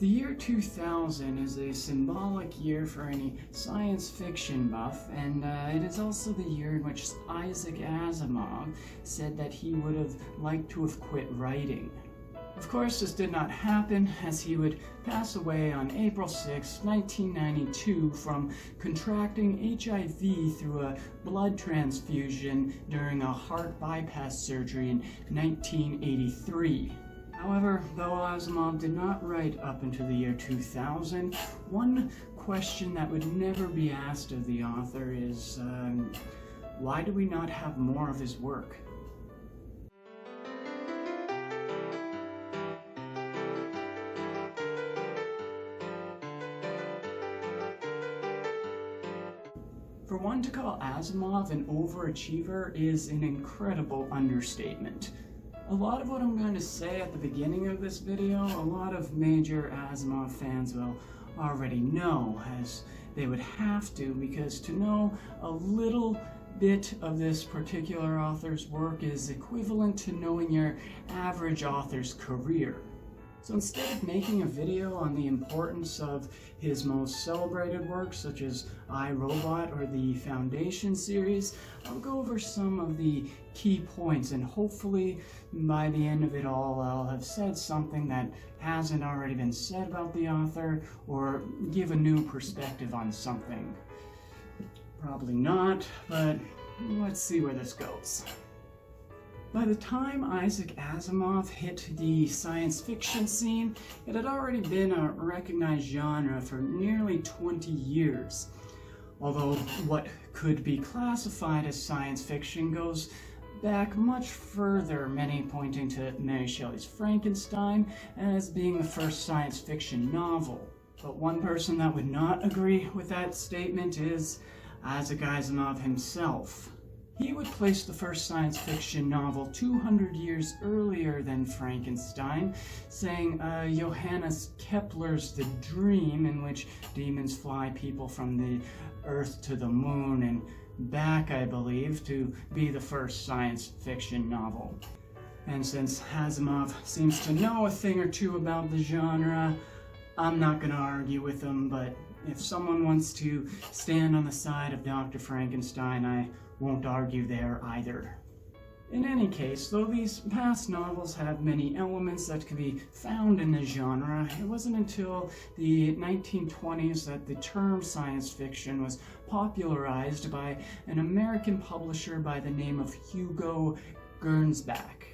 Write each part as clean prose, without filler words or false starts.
The year 2000 is a symbolic year for any science fiction buff, and it is also the year in which Isaac Asimov said that he would have liked to have quit writing. Of course, this did not happen, as he would pass away on April 6, 1992 from contracting HIV through a blood transfusion during a heart bypass surgery in 1983. However, though Asimov did not write up into the year 2000, one question that would never be asked of the author is, why do we not have more of his work? For one to call Asimov an overachiever is an incredible understatement. A lot of what I'm going to say at the beginning of this video, a lot of major Asimov fans will already know, as they would have to, because to know a little bit of this particular author's work is equivalent to knowing your average author's career. So instead of making a video on the importance of his most celebrated works, such as I, Robot or the Foundation series, I'll go over some of the key points, and hopefully by the end of it all I'll have said something that hasn't already been said about the author, or give a new perspective on something. Probably not, but let's see where this goes. By the time Isaac Asimov hit the science fiction scene, it had already been a recognized genre for nearly 20 years. Although what could be classified as science fiction goes back much further, many pointing to Mary Shelley's Frankenstein as being the first science fiction novel. But one person that would not agree with that statement is Isaac Asimov himself. He would place the first science fiction novel 200 years earlier than Frankenstein, saying Johannes Kepler's The Dream, in which demons fly people from the Earth to the moon and back, I believe, to be the first science fiction novel. And since Asimov seems to know a thing or two about the genre, I'm not going to argue with him, but if someone wants to stand on the side of Dr. Frankenstein, I won't argue there either. In any case, though these past novels have many elements that can be found in the genre, it wasn't until the 1920s that the term science fiction was popularized by an American publisher by the name of Hugo Gernsback.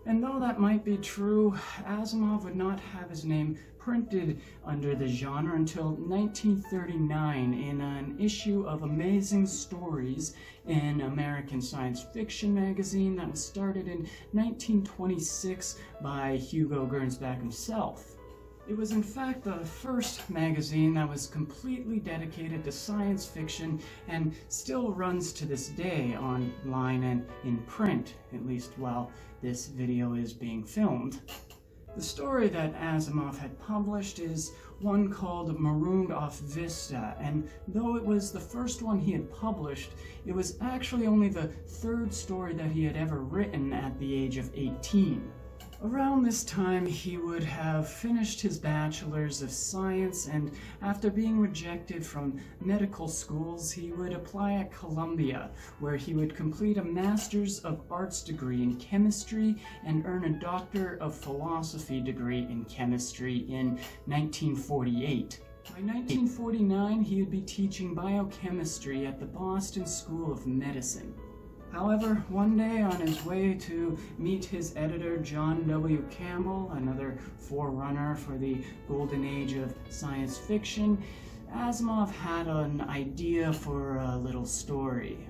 And though that might be true, Asimov would not have his name printed under the genre until 1939 in an issue of Amazing Stories, an American science fiction magazine that was started in 1926 by Hugo Gernsback himself. It was in fact the first magazine that was completely dedicated to science fiction and still runs to this day online and in print, at least while this video is being filmed. The story that Asimov had published is one called Marooned Off Vista, and though it was the first one he had published, it was actually only the third story that he had ever written at the age of 18. Around this time, he would have finished his bachelor's of science, and after being rejected from medical schools, he would apply at Columbia, where he would complete a Master's of Arts degree in chemistry and earn a Doctor of Philosophy degree in chemistry in 1948. By 1949, he would be teaching biochemistry at the Boston School of Medicine. However, one day on his way to meet his editor, John W. Campbell, another forerunner for the golden age of science fiction, Asimov had an idea for a little story.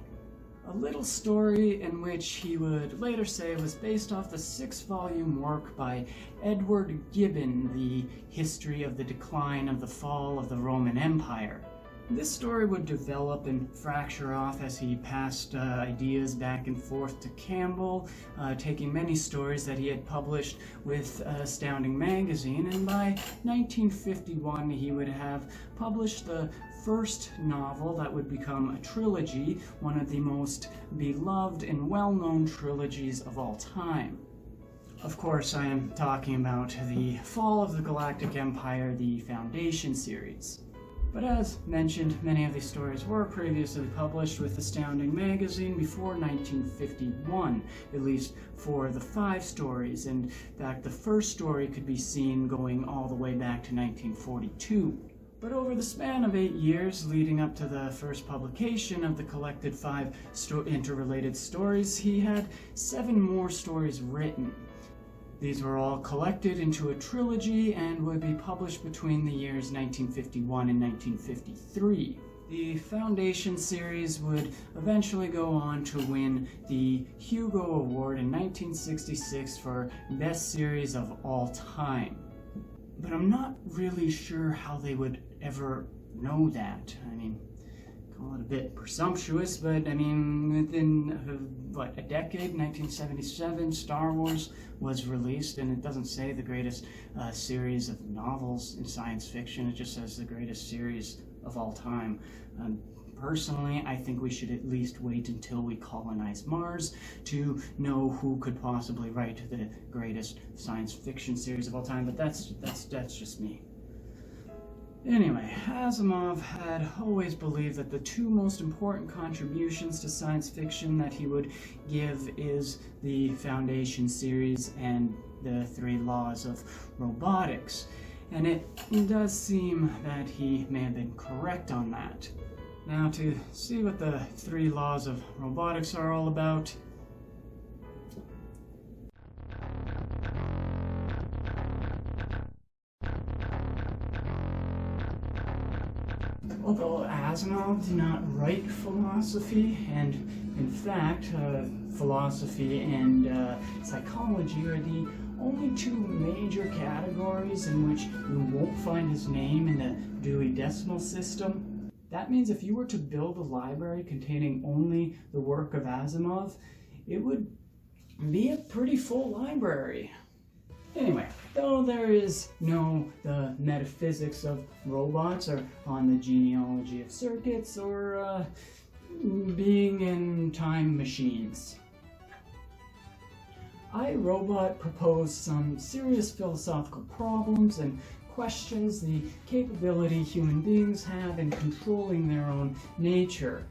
A little story in which he would later say was based off the 6-volume work by Edward Gibbon, The History of the Decline of the Fall of the Roman Empire. This story would develop and fracture off as he passed ideas back and forth to Campbell, taking many stories that he had published with Astounding Magazine, and by 1951 he would have published the first novel that would become a trilogy, one of the most beloved and well-known trilogies of all time. Of course, I am talking about the Fall of the Galactic Empire, the Foundation series. But as mentioned, many of these stories were previously published with Astounding Magazine before 1951, at least for the 5 stories. In fact, the first story could be seen going all the way back to 1942. But over the span of 8 years leading up to the first publication of the collected 5 interrelated stories, he had 7 more stories written. These were all collected into a trilogy and would be published between the years 1951 and 1953. The Foundation series would eventually go on to win the Hugo Award in 1966 for Best Series of All Time. But I'm not really sure how they would ever know that. I mean, call it a bit presumptuous, but I mean, within, a decade, 1977, Star Wars was released, and it doesn't say the greatest series of novels in science fiction, it just says the greatest series of all time. Personally, I think we should at least wait until we colonize Mars to know who could possibly write the greatest science fiction series of all time, but that's just me. Anyway, Asimov had always believed that the 2 most important contributions to science fiction that he would give is the Foundation series and the 3 Laws of Robotics. And it does seem that he may have been correct on that. Now, to see what the 3 Laws of Robotics are all about, although Asimov did not write philosophy, and in fact, philosophy and psychology are the only 2 major categories in which you won't find his name in the Dewey Decimal System. That means if you were to build a library containing only the work of Asimov, it would be a pretty full library. Anyway, though there is no the metaphysics of robots or on the genealogy of circuits or being in time machines, I, Robot proposed some serious philosophical problems and questions the capability human beings have in controlling their own nature.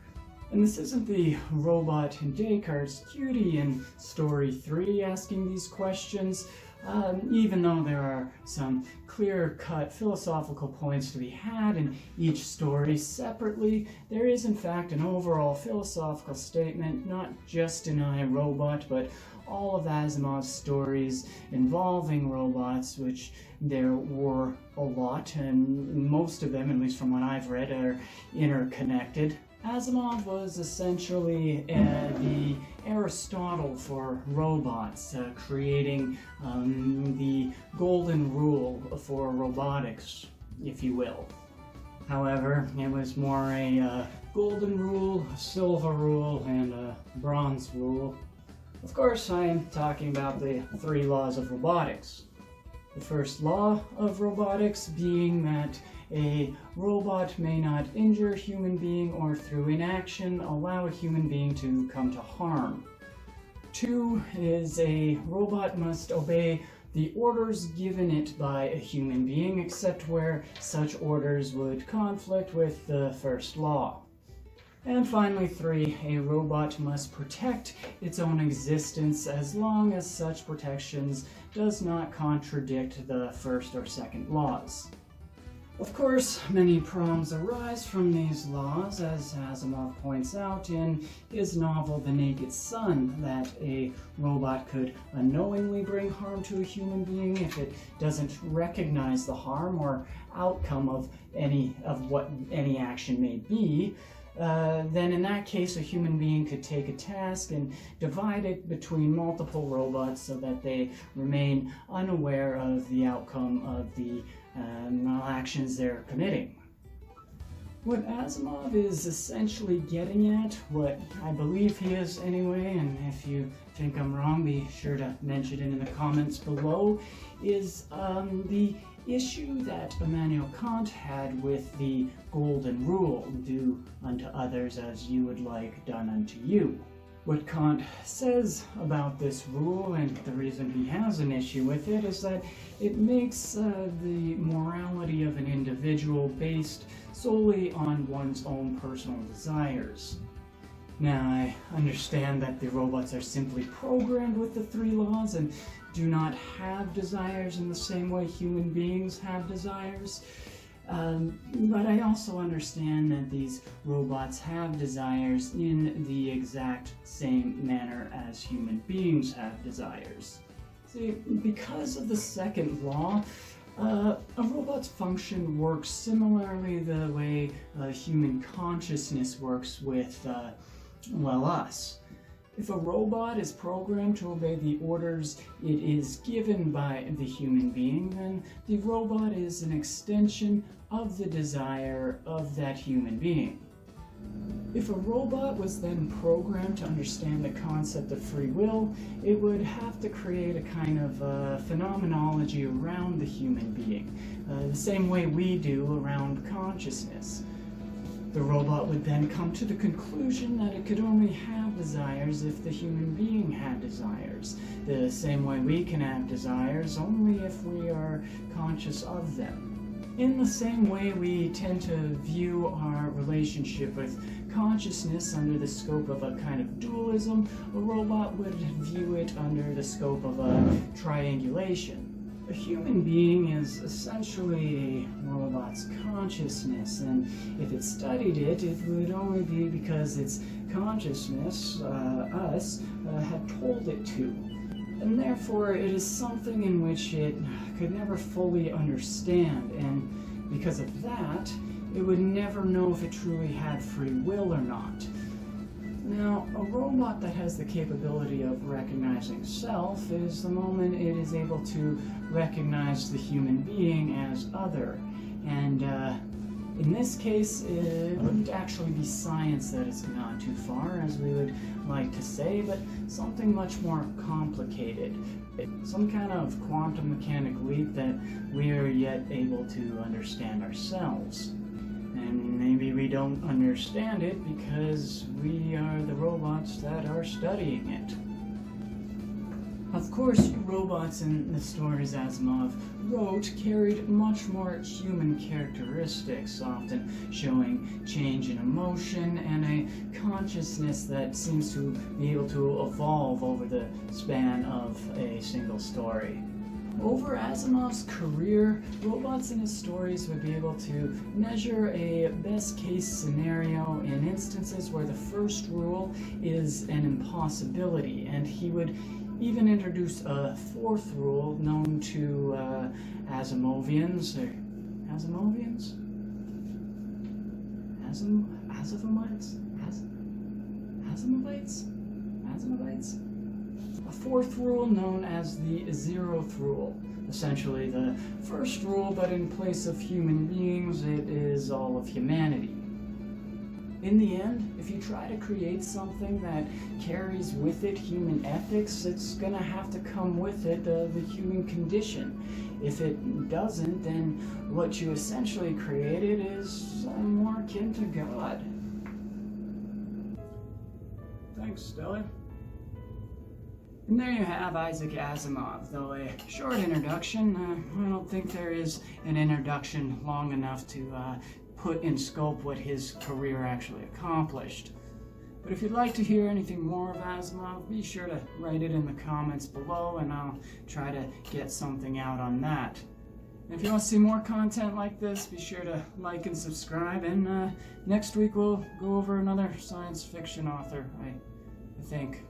And this isn't the robot in Descartes' cutie in Story 3 asking these questions, even though there are some clear-cut philosophical points to be had in each story separately, there is in fact an overall philosophical statement, not just in I, Robot, but all of Asimov's stories involving robots, which there were a lot, and most of them, at least from what I've read, are interconnected. Asimov was essentially the Aristotle for robots, creating the golden rule for robotics, if you will. However, it was more a golden rule, a silver rule, and a bronze rule. Of course, I am talking about the 3 laws of robotics. The first law of robotics being that a robot may not injure a human being or through inaction allow a human being to come to harm. 2 is a robot must obey the orders given it by a human being except where such orders would conflict with the first law. And finally 3, a robot must protect its own existence as long as such protections does not contradict the first or second laws. Of course, many problems arise from these laws, as Asimov points out in his novel The Naked Sun, that a robot could unknowingly bring harm to a human being if it doesn't recognize the harm or outcome of what any action may be. Then in that case, a human being could take a task and divide it between multiple robots so that they remain unaware of the outcome of the actions they're committing. What Asimov is essentially getting at, what I believe he is anyway, and if you think I'm wrong, be sure to mention it in the comments below, is the issue that Immanuel Kant had with the golden rule, do unto others as you would like done unto you. What Kant says about this rule, and the reason he has an issue with it, is that it makes the morality of an individual based solely on one's own personal desires. Now, I understand that the robots are simply programmed with the three laws and do not have desires in the same way human beings have desires. But I also understand that these robots have desires in the exact same manner as human beings have desires. See, because of the second law, a robot's function works similarly the way human consciousness works with, us. If a robot is programmed to obey the orders it is given by the human being, then the robot is an extension of the desire of that human being. If a robot was then programmed to understand the concept of free will, it would have to create a kind of phenomenology around the human being, the same way we do around consciousness. The robot would then come to the conclusion that it could only have desires if the human being had desires, the same way we can have desires only if we are conscious of them. In the same way we tend to view our relationship with consciousness under the scope of a kind of dualism, a robot would view it under the scope of a triangulation. A human being is essentially a robot's consciousness, and if it studied it, it would only be because its consciousness, us, had told it to. And therefore, it is something in which it could never fully understand, and because of that, it would never know if it truly had free will or not. Now, a robot that has the capability of recognizing self is the moment it is able to recognize the human being as other. And in this case, it wouldn't actually be science that has gone too far, as we would like to say, but something much more complicated. Some kind of quantum mechanic leap that we are yet able to understand ourselves. And maybe we don't understand it because we are the robots that are studying it. Of course, robots in the stories Asimov wrote carried much more human characteristics, often showing change in emotion and a consciousness that seems to be able to evolve over the span of a single story. Over Asimov's career, robots in his stories would be able to measure a best-case scenario in instances where the first rule is an impossibility, and he would even introduce a fourth rule known to Asimovians, or Asimovians? Asimovites? Asimovites? A fourth rule known as the zeroth rule. Essentially the first rule, but in place of human beings, it is all of humanity. In the end, if you try to create something that carries with it human ethics, it's gonna have to come with it the human condition. If it doesn't, then what you essentially created is more akin to God. Thanks, Stellar. And there you have Isaac Asimov. Though a short introduction, I don't think there is an introduction long enough to put in scope what his career actually accomplished. But if you'd like to hear anything more of Asimov, be sure to write it in the comments below and I'll try to get something out on that. And if you want to see more content like this, be sure to like and subscribe, and next week we'll go over another science fiction author, I think.